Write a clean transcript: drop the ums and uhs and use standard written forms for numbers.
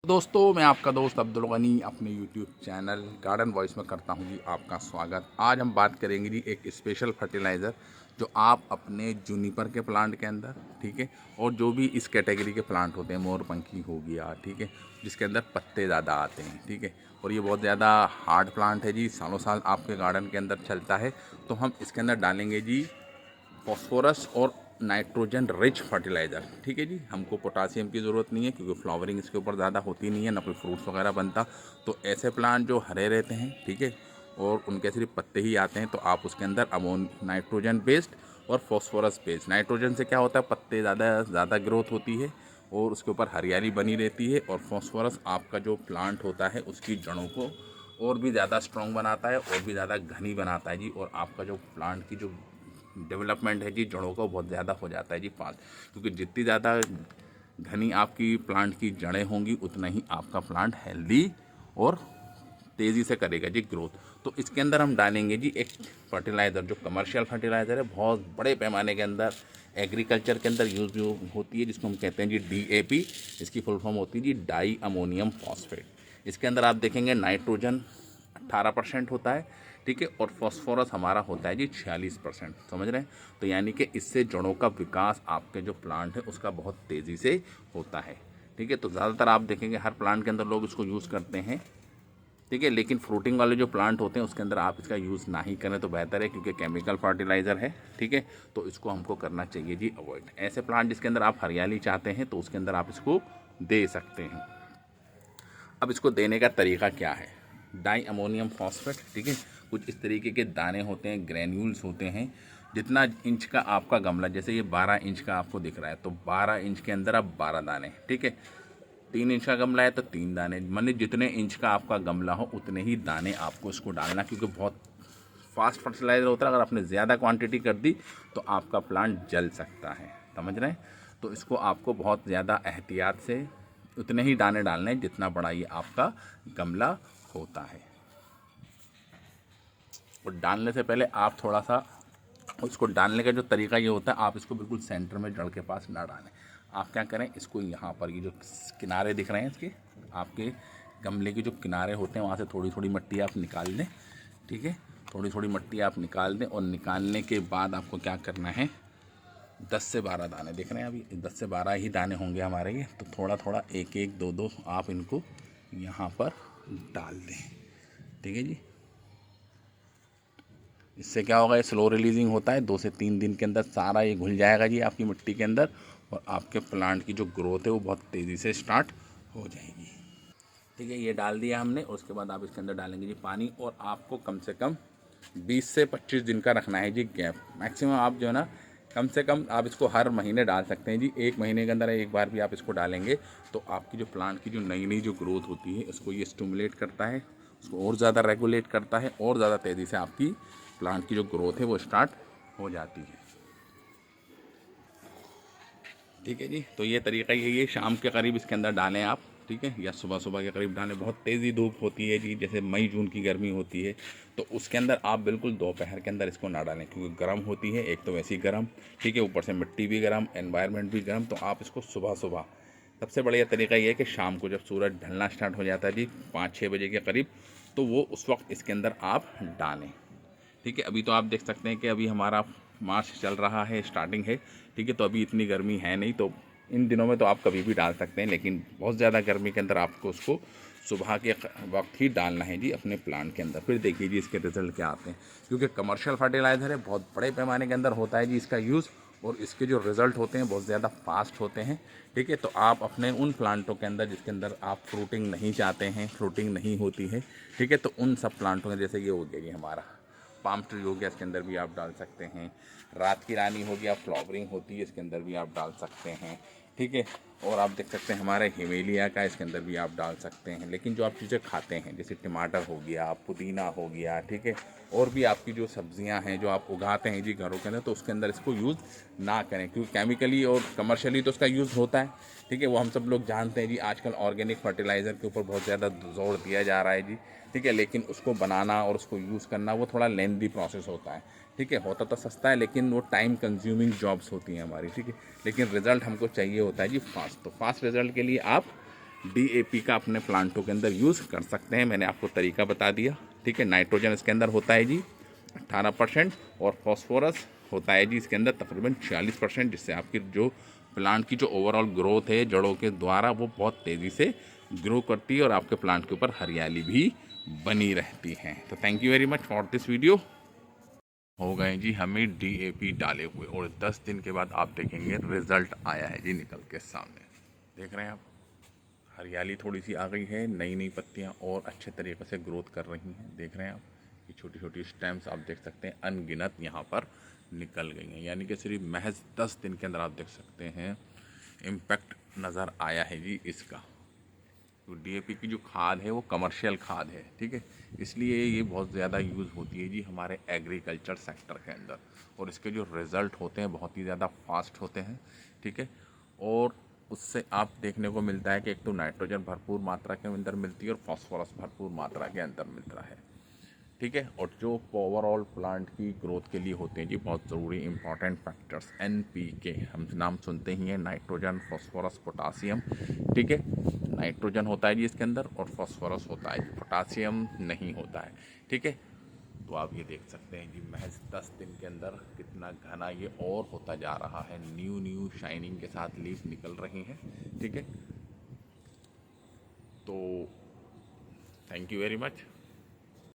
दोस्तों, मैं आपका दोस्त अब्दुल गनी अपने यूट्यूब चैनल गार्डन वॉइस में करता हूं जी आपका स्वागत। आज हम बात करेंगे जी एक स्पेशल फर्टिलाइज़र जो आप अपने जूनिपर के प्लांट के अंदर, ठीक है, और जो भी इस कैटेगरी के प्लांट होते हैं, मोरपंखी हो गया, ठीक है, जिसके अंदर पत्ते ज़्यादा आते हैं, ठीक है, और ये बहुत ज़्यादा हार्ड प्लांट है जी, सालों साल आपके गार्डन के अंदर चलता है। तो हम इसके अंदर डालेंगे जी फॉस्फोरस और नाइट्रोजन रिच फर्टिलाइज़र, ठीक है जी। हमको पोटासियम की ज़रूरत नहीं है क्योंकि फ्लावरिंग इसके ऊपर ज़्यादा होती नहीं है, ना कोई फ्रूट्स वगैरह बनता। तो ऐसे प्लांट जो हरे रहते हैं, ठीक है, और उनके सिर्फ पत्ते ही आते हैं, तो आप उसके अंदर नाइट्रोजन बेस्ड और फॉस्फोरस बेस्ड। नाइट्रोजन से क्या होता है, पत्ते ज़्यादा ग्रोथ होती है और उसके ऊपर हरियाली बनी रहती है, और फॉस्फोरस आपका जो प्लांट होता है उसकी जड़ों को और भी ज़्यादा स्ट्रॉन्ग बनाता है और भी ज़्यादा घनी बनाता है जी, और आपका जो प्लांट की जो डेवलपमेंट है जी जड़ों का बहुत ज़्यादा हो जाता है जी फास्ट, क्योंकि जितनी ज़्यादा घनी आपकी प्लांट की जड़ें होंगी उतना ही आपका प्लांट हेल्दी और तेज़ी से करेगा जी ग्रोथ। तो इसके अंदर हम डालेंगे जी एक फर्टिलाइज़र जो कमर्शियल फर्टिलाइज़र है, बहुत बड़े पैमाने के अंदर एग्रीकल्चर के अंदर यूज़ जो होती है, जिसको हम कहते हैं जी DAP। इसकी फुल फॉर्म होती है जी डाई अमोनियम फॉस्फेट। इसके अंदर आप देखेंगे नाइट्रोजन 18% होता है, ठीक है, और फॉस्फोरस हमारा होता है जी 46%। समझ रहे हैं? तो यानी कि इससे जड़ों का विकास आपके जो प्लांट है उसका बहुत तेज़ी से होता है, ठीक है। तो ज़्यादातर आप देखेंगे हर प्लांट के अंदर लोग इसको यूज़ करते हैं, ठीक है, लेकिन फ्रूटिंग वाले जो प्लांट होते हैं उसके अंदर आप इसका यूज़ ना ही करें तो बेहतर है, क्योंकि केमिकल फर्टिलाइज़र है, ठीक है। तो इसको हमको करना चाहिए जी अवॉइड। ऐसे प्लांट जिसके अंदर आप हरियाली चाहते हैं तो उसके अंदर आप इसको दे सकते हैं। अब इसको देने का तरीका क्या है? डाई अमोनियम फॉस्फेट, ठीक है, कुछ इस तरीके के दाने होते हैं, ग्रैन्यूल्स होते हैं। जितना इंच का आपका गमला, जैसे ये 12 इंच का आपको दिख रहा है, तो 12 इंच के अंदर आप 12 दाने, ठीक है। 3 इंच का गमला है तो 3 दाने, माने जितने इंच का आपका गमला हो उतने ही दाने आपको इसको डालना, क्योंकि बहुत फास्ट फर्टिलाइज़र होता है। अगर आपने ज़्यादा क्वांटिटी कर दी तो आपका प्लांट जल सकता है। समझ रहे हैं? तो इसको आपको बहुत ज़्यादा एहतियात से उतने ही दाने डालने हैं जितना बड़ा ये आपका गमला होता है। और डालने से पहले आप थोड़ा सा, उसको डालने का जो तरीका ये होता है, आप इसको बिल्कुल सेंटर में जड़ के पास ना डालें। आप क्या करें, इसको यहाँ पर ये जो किनारे दिख रहे हैं इसके, आपके गमले के जो किनारे होते हैं वहाँ से थोड़ी थोड़ी मिट्टी आप निकाल दें, ठीक है। थोड़ी थोड़ी मिट्टी आप निकाल दें, और निकालने के बाद आपको क्या करना है, 10 से 12 दाने दिख रहे हैं, अभी 10 से 12 ही दाने होंगे हमारे ये। तो थोड़ा थोड़ा एक एक दो दो आप इनको यहाँ पर डाल दें, ठीक है जी। इससे क्या होगा, ये स्लो रिलीजिंग होता है, 2 से 3 दिन के अंदर सारा ये घुल जाएगा जी आपकी मिट्टी के अंदर, और आपके प्लांट की जो ग्रोथ है वो बहुत तेज़ी से स्टार्ट हो जाएगी, ठीक है। ये डाल दिया हमने। उसके बाद आप इसके अंदर डालेंगे जी पानी, और आपको कम से कम 20 से 25 दिन का रखना है जी गैप। मैक्सिमम आप जो है ना, कम से कम आप इसको हर महीने डाल सकते हैं जी। 1 महीने के अंदर एक बार भी आप इसको डालेंगे तो आपकी जो प्लांट की जो नई नई जो ग्रोथ होती है उसको ये स्टिमुलेट करता है, उसको और ज़्यादा रेगुलेट करता है, और ज़्यादा तेज़ी से आपकी प्लांट की जो ग्रोथ है वो स्टार्ट हो जाती है, ठीक है जी। तो ये तरीका यही है, शाम के करीब इसके अंदर डालें आप, ठीक है, या सुबह सुबह के करीब डालें। बहुत तेज़ी धूप होती है जी, जैसे मई जून की गर्मी होती है, तो उसके अंदर आप बिल्कुल दोपहर के अंदर इसको ना डालें, क्योंकि गर्म होती है, एक तो वैसी गर्म, ठीक है, ऊपर से मिट्टी भी गर्म, एनवायरनमेंट भी गर्म। तो आप इसको सुबह सुबह, सबसे बढ़िया तरीका ये है कि शाम को जब सूरज ढलना स्टार्ट हो जाता है जी 5-6 बजे के करीब, तो वो उस वक्त इसके अंदर आप डालें, ठीक है। अभी तो आप देख सकते हैं कि अभी हमारा मार्च चल रहा है, स्टार्टिंग है, ठीक है, तो अभी इतनी गर्मी है नहीं, तो इन दिनों में तो आप कभी भी डाल सकते हैं, लेकिन बहुत ज़्यादा गर्मी के अंदर आपको उसको सुबह के वक्त ही डालना है जी अपने प्लांट के अंदर। फिर देखिए जी इसके रिजल्ट क्या आते हैं, क्योंकि कमर्शियल फर्टिलाइज़र है, बहुत बड़े पैमाने के अंदर होता है जी इसका यूज़, और इसके जो रिज़ल्ट होते हैं बहुत ज़्यादा फास्ट होते हैं, ठीक है। तो आप अपने उन प्लांटों के अंदर जिसके अंदर आप फ्रूटिंग नहीं चाहते हैं, फ्रूटिंग नहीं होती है, ठीक है, तो उन सब प्लांटों में, जैसे ये हो गया जी हमारा पाम ट्री हो गया, इसके अंदर भी आप डाल सकते हैं। रात की रानी हो गया, फ्लावरिंग होती है, इसके अंदर भी आप डाल सकते हैं, ठीक है। और आप देख सकते हैं हमारे हिमेलिया का, इसके अंदर भी आप डाल सकते हैं। लेकिन जो आप चीज़ें खाते हैं, जैसे टमाटर हो गया, पुदीना हो गया, ठीक है, और भी आपकी जो सब्जियां हैं जो आप उगाते हैं जी घरों के अंदर, तो उसके अंदर इसको यूज़ ना करें, क्योंकि केमिकली और कमर्शियली तो उसका यूज़ होता है, ठीक है, वो हम सब लोग जानते हैं जी। आजकल ऑर्गेनिक फर्टिलाइज़र के ऊपर बहुत ज़्यादा जोर दिया जा रहा है जी, ठीक है, लेकिन उसको बनाना और उसको यूज़ करना वो थोड़ा लेंदी प्रोसेस होता है, ठीक है। होता तो सस्ता है, लेकिन वो टाइम कंज्यूमिंग जॉब्स होती हैं हमारी, ठीक है। लेकिन रिज़ल्ट हमको चाहिए होता है जी फास्ट। तो फास्ट रिज़ल्ट के लिए आप DAP का अपने प्लांटों के अंदर यूज़ कर सकते हैं। मैंने आपको तरीका बता दिया, ठीक है। नाइट्रोजन इसके अंदर होता है जी 18% और फॉस्फोरस होता है जी इसके अंदर तकरीबन 46%, जिससे आपकी जो प्लांट की जो ओवरऑल ग्रोथ है जड़ों के द्वारा वो बहुत तेज़ी से ग्रो करती है और आपके प्लांट के ऊपर हरियाली भी बनी रहती है। तो thank you very much for this video. हो गए जी हमें DAP डाले हुए और 10 दिन के बाद आप देखेंगे रिजल्ट आया है जी निकल के सामने। देख रहे हैं आप, हरियाली थोड़ी सी आ गई है, नई नई पत्तियां और अच्छे तरीके से ग्रोथ कर रही हैं। देख रहे हैं आप, ये छोटी छोटी स्टेम्स आप देख सकते हैं अनगिनत यहाँ पर निकल गई हैं, यानी कि सिर्फ महज 10 दिन के अंदर आप देख सकते हैं इम्पैक्ट नज़र आया है जी इसका। तो DAP की जो खाद है वो कमर्शियल खाद है, ठीक है, इसलिए ये बहुत ज़्यादा यूज़ होती है जी हमारे एग्रीकल्चर सेक्टर के अंदर, और इसके जो रिज़ल्ट होते हैं बहुत ही ज़्यादा फास्ट होते हैं, ठीक है। और उससे आप देखने को मिलता है कि एक तो नाइट्रोजन भरपूर मात्रा के अंदर मिलती है और फास्फोरस भरपूर मात्रा के अंदर मिलता है, ठीक है। और जो ओवरऑल प्लांट की ग्रोथ के लिए होते हैं जी बहुत ज़रूरी इंपॉर्टेंट फैक्टर्स NPK, हम नाम सुनते ही हैं, नाइट्रोजन, फॉस्फोरस, पोटासियम, ठीक है। नाइट्रोजन होता है जी इसके अंदर और फॉस्फोरस होता है, पोटासियम नहीं होता है, ठीक है। तो आप ये देख सकते हैं जी महज 10 दिन के अंदर कितना घना ये और होता जा रहा है, न्यू शाइनिंग के साथ लीफ निकल रही हैं, ठीक है। तो थैंक यू वेरी मच।